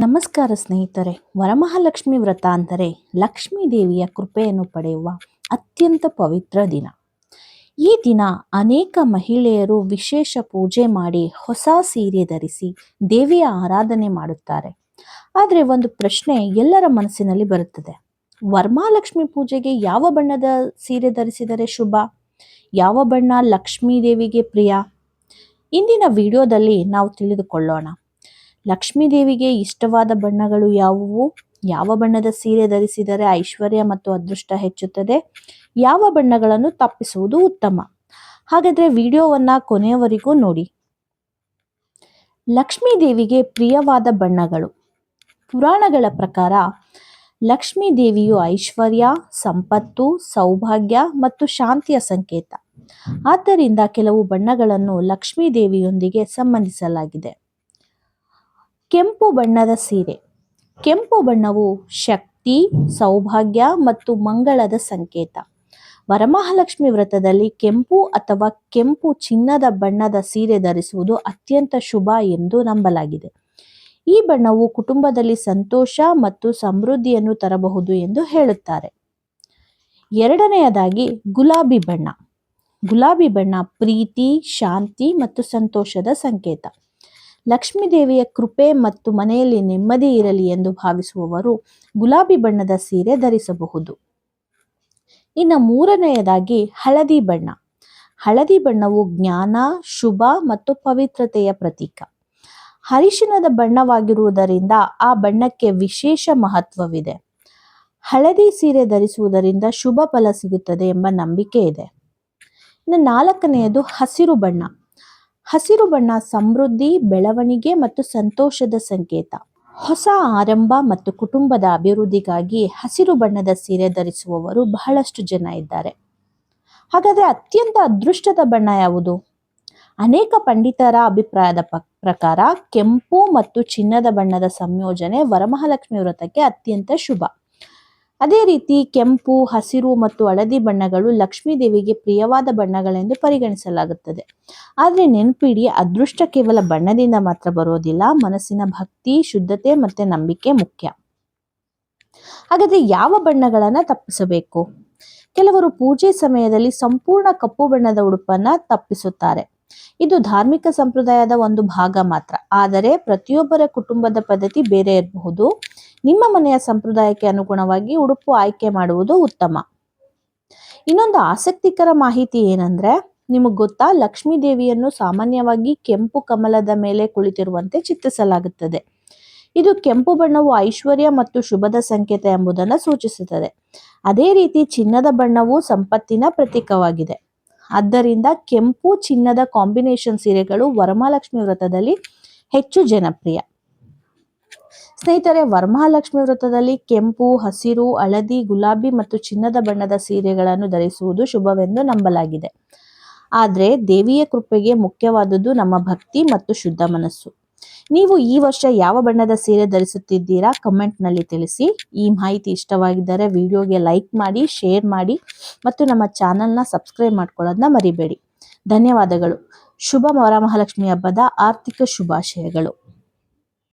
ನಮಸ್ಕಾರ ಸ್ನೇಹಿತರೆ. ವರಮಹಾಲಕ್ಷ್ಮಿ ವ್ರತ ಅಂದರೆ ಲಕ್ಷ್ಮೀ ದೇವಿಯ ಕೃಪೆಯನ್ನು ಪಡೆಯುವ ಅತ್ಯಂತ ಪವಿತ್ರ ದಿನ. ಈ ದಿನ ಅನೇಕ ಮಹಿಳೆಯರು ವಿಶೇಷ ಪೂಜೆ ಮಾಡಿ ಹೊಸ ಸೀರೆ ಧರಿಸಿ ದೇವಿಯ ಆರಾಧನೆ ಮಾಡುತ್ತಾರೆ. ಆದರೆ ಒಂದು ಪ್ರಶ್ನೆ ಎಲ್ಲರ ಮನಸ್ಸಿನಲ್ಲಿ ಬರುತ್ತದೆ. ವರಮಹಾಲಕ್ಷ್ಮಿ ಪೂಜೆಗೆ ಯಾವ ಬಣ್ಣದ ಸೀರೆ ಧರಿಸಿದರೆ ಶುಭ? ಯಾವ ಬಣ್ಣ ಲಕ್ಷ್ಮೀ ದೇವಿಗೆ ಪ್ರಿಯ? ಇಂದಿನ ವಿಡಿಯೋದಲ್ಲಿ ನಾವು ತಿಳಿದುಕೊಳ್ಳೋಣ. ಲಕ್ಷ್ಮೀ ದೇವಿಗೆ ಇಷ್ಟವಾದ ಬಣ್ಣಗಳು ಯಾವುವು? ಯಾವ ಬಣ್ಣದ ಸೀರೆ ಧರಿಸಿದರೆ ಐಶ್ವರ್ಯ ಮತ್ತು ಅದೃಷ್ಟ ಹೆಚ್ಚುತ್ತದೆ? ಯಾವ ಬಣ್ಣಗಳನ್ನು ತಪ್ಪಿಸುವುದು ಉತ್ತಮ? ಹಾಗಾದ್ರೆ ವಿಡಿಯೋವನ್ನ ಕೊನೆಯವರೆಗೂ ನೋಡಿ. ಲಕ್ಷ್ಮೀ ದೇವಿಗೆ ಪ್ರಿಯವಾದ ಬಣ್ಣಗಳು. ಪುರಾಣಗಳ ಪ್ರಕಾರ ಲಕ್ಷ್ಮೀ ದೇವಿಯು ಐಶ್ವರ್ಯ, ಸಂಪತ್ತು, ಸೌಭಾಗ್ಯ ಮತ್ತು ಶಾಂತಿಯ ಸಂಕೇತ. ಆದ್ದರಿಂದ ಕೆಲವು ಬಣ್ಣಗಳನ್ನು ಲಕ್ಷ್ಮೀ ದೇವಿಯೊಂದಿಗೆ ಸಂಬಂಧಿಸಲಾಗಿದೆ. ಕೆಂಪು ಬಣ್ಣದ ಸೀರೆ. ಕೆಂಪು ಬಣ್ಣವು ಶಕ್ತಿ, ಸೌಭಾಗ್ಯ ಮತ್ತು ಮಂಗಳದ ಸಂಕೇತ. ವರಮಹಾಲಕ್ಷ್ಮಿ ವ್ರತದಲ್ಲಿ ಕೆಂಪು ಅಥವಾ ಕೆಂಪು ಚಿನ್ನದ ಬಣ್ಣದ ಸೀರೆ ಧರಿಸುವುದು ಅತ್ಯಂತ ಶುಭ ಎಂದು ನಂಬಲಾಗಿದೆ. ಈ ಬಣ್ಣವು ಕುಟುಂಬದಲ್ಲಿ ಸಂತೋಷ ಮತ್ತು ಸಮೃದ್ಧಿಯನ್ನು ತರಬಹುದು ಎಂದು ಹೇಳುತ್ತಾರೆ. ಎರಡನೆಯದಾಗಿ ಗುಲಾಬಿ ಬಣ್ಣ. ಗುಲಾಬಿ ಬಣ್ಣ ಪ್ರೀತಿ, ಶಾಂತಿ ಮತ್ತು ಸಂತೋಷದ ಸಂಕೇತ. ಲಕ್ಷ್ಮೀ ದೇವಿಯ ಕೃಪೆ ಮತ್ತು ಮನೆಯಲ್ಲಿ ನೆಮ್ಮದಿ ಇರಲಿ ಎಂದು ಭಾವಿಸುವವರು ಗುಲಾಬಿ ಬಣ್ಣದ ಸೀರೆ ಧರಿಸಬಹುದು. ಇನ್ನು ಮೂರನೆಯದಾಗಿ ಹಳದಿ ಬಣ್ಣ. ಹಳದಿ ಬಣ್ಣವು ಜ್ಞಾನ, ಶುಭ ಮತ್ತು ಪವಿತ್ರತೆಯ ಪ್ರತೀಕ. ಅರಿಶಿಣದ ಬಣ್ಣವಾಗಿರುವುದರಿಂದ ಆ ಬಣ್ಣಕ್ಕೆ ವಿಶೇಷ ಮಹತ್ವವಿದೆ. ಹಳದಿ ಸೀರೆ ಧರಿಸುವುದರಿಂದ ಶುಭ ಫಲ ಸಿಗುತ್ತದೆ ಎಂಬ ನಂಬಿಕೆ ಇದೆ. ಇನ್ನು ನಾಲ್ಕನೆಯದು ಹಸಿರು ಬಣ್ಣ. ಹಸಿರು ಬಣ್ಣ ಸಮೃದ್ಧಿ, ಬೆಳವಣಿಗೆ ಮತ್ತು ಸಂತೋಷದ ಸಂಕೇತ. ಹೊಸ ಆರಂಭ ಮತ್ತು ಕುಟುಂಬದ ಅಭಿವೃದ್ಧಿಗಾಗಿ ಹಸಿರು ಬಣ್ಣದ ಸೀರೆ ಧರಿಸುವವರು ಬಹಳಷ್ಟು ಜನ ಇದ್ದಾರೆ. ಹಾಗಾದ್ರೆ ಅತ್ಯಂತ ಅದೃಷ್ಟದ ಬಣ್ಣ ಯಾವುದು? ಅನೇಕ ಪಂಡಿತರ ಅಭಿಪ್ರಾಯದ ಪ್ರಕಾರ ಕೆಂಪು ಮತ್ತು ಚಿನ್ನದ ಬಣ್ಣದ ಸಂಯೋಜನೆ ವರಮಹಾಲಕ್ಷ್ಮಿ ವ್ರತಕ್ಕೆ ಅತ್ಯಂತ ಶುಭ. ಅದೇ ರೀತಿ ಕೆಂಪು, ಹಸಿರು ಮತ್ತು ಹಳದಿ ಬಣ್ಣಗಳು ಲಕ್ಷ್ಮೀ ದೇವಿಗೆ ಪ್ರಿಯವಾದ ಬಣ್ಣಗಳೆಂದು ಪರಿಗಣಿಸಲಾಗುತ್ತದೆ. ಆದರೆ ನೆನಪಿಡಿ, ಅದೃಷ್ಟ ಕೇವಲ ಬಣ್ಣದಿಂದ ಮಾತ್ರ ಬರೋದಿಲ್ಲ. ಮನಸ್ಸಿನ ಭಕ್ತಿ, ಶುದ್ಧತೆ ಮತ್ತೆ ನಂಬಿಕೆ ಮುಖ್ಯ. ಹಾಗಾದ್ರೆ ಯಾವ ಬಣ್ಣಗಳನ್ನ ತಪ್ಪಿಸಬೇಕು? ಕೆಲವರು ಪೂಜೆ ಸಮಯದಲ್ಲಿ ಸಂಪೂರ್ಣ ಕಪ್ಪು ಬಣ್ಣದ ಉಡುಪನ್ನ ತಪ್ಪಿಸುತ್ತಾರೆ. ಇದು ಧಾರ್ಮಿಕ ಸಂಪ್ರದಾಯದ ಒಂದು ಭಾಗ ಮಾತ್ರ. ಆದರೆ ಪ್ರತಿಯೊಬ್ಬರ ಕುಟುಂಬದ ಪದ್ಧತಿ ಬೇರೆ ಇರಬಹುದು. ನಿಮ್ಮ ಮನೆಯ ಸಂಪ್ರದಾಯಕ್ಕೆ ಅನುಗುಣವಾಗಿ ಉಡುಪು ಆಯ್ಕೆ ಮಾಡುವುದು ಉತ್ತಮ. ಇನ್ನೊಂದು ಆಸಕ್ತಿಕರ ಮಾಹಿತಿ ಏನಂದ್ರೆ, ನಿಮಗೆ ಗೊತ್ತಾ, ಲಕ್ಷ್ಮೀ ದೇವಿಯನ್ನು ಸಾಮಾನ್ಯವಾಗಿ ಕೆಂಪು ಕಮಲದ ಮೇಲೆ ಕುಳಿತಿರುವಂತೆ ಚಿತ್ರಿಸಲಾಗುತ್ತದೆ. ಇದು ಕೆಂಪು ಬಣ್ಣವು ಐಶ್ವರ್ಯ ಮತ್ತು ಶುಭದ ಸಂಕೇತ ಎಂಬುದನ್ನು ಸೂಚಿಸುತ್ತದೆ. ಅದೇ ರೀತಿ ಚಿನ್ನದ ಬಣ್ಣವು ಸಂಪತ್ತಿನ ಪ್ರತೀಕವಾಗಿದೆ. ಆದ್ದರಿಂದ ಕೆಂಪು ಚಿನ್ನದ ಕಾಂಬಿನೇಷನ್ ಸೀರೆಗಳು ವರಮಹಾಲಕ್ಷ್ಮಿ ವ್ರತದಲ್ಲಿ ಹೆಚ್ಚು ಜನಪ್ರಿಯ. ಸ್ನೇಹಿತರೆ, ವರಮಹಾಲಕ್ಷ್ಮಿ ವ್ರತದಲ್ಲಿ ಕೆಂಪು, ಹಸಿರು, ಹಳದಿ, ಗುಲಾಬಿ ಮತ್ತು ಚಿನ್ನದ ಬಣ್ಣದ ಸೀರೆಗಳನ್ನು ಧರಿಸುವುದು ಶುಭವೆಂದು ನಂಬಲಾಗಿದೆ. ಆದರೆ ದೇವಿಯ ಕೃಪೆಗೆ ಮುಖ್ಯವಾದುದು ನಮ್ಮ ಭಕ್ತಿ ಮತ್ತು ಶುದ್ಧ ಮನಸ್ಸು. ನೀವು ಈ ವರ್ಷ ಯಾವ ಬಣ್ಣದ ಸೀರೆ ಧರಿಸುತ್ತಿದ್ದೀರಾ? ಕಮೆಂಟ್ನಲ್ಲಿ ತಿಳಿಸಿ. ಈ ಮಾಹಿತಿ ಇಷ್ಟವಾಗಿದ್ದರೆ ವಿಡಿಯೋಗೆ ಲೈಕ್ ಮಾಡಿ, ಶೇರ್ ಮಾಡಿ ಮತ್ತು ನಮ್ಮ ಚಾನಲ್ನ ಸಬ್ಸ್ಕ್ರೈಬ್ ಮಾಡ್ಕೊಳ್ಳೋದನ್ನ ಮರಿಬೇಡಿ. ಧನ್ಯವಾದಗಳು. ಶುಭ ವರಮಹಾಲಕ್ಷ್ಮಿ ಹಬ್ಬದ ಆರ್ಥಿಕ ಶುಭಾಶಯಗಳು.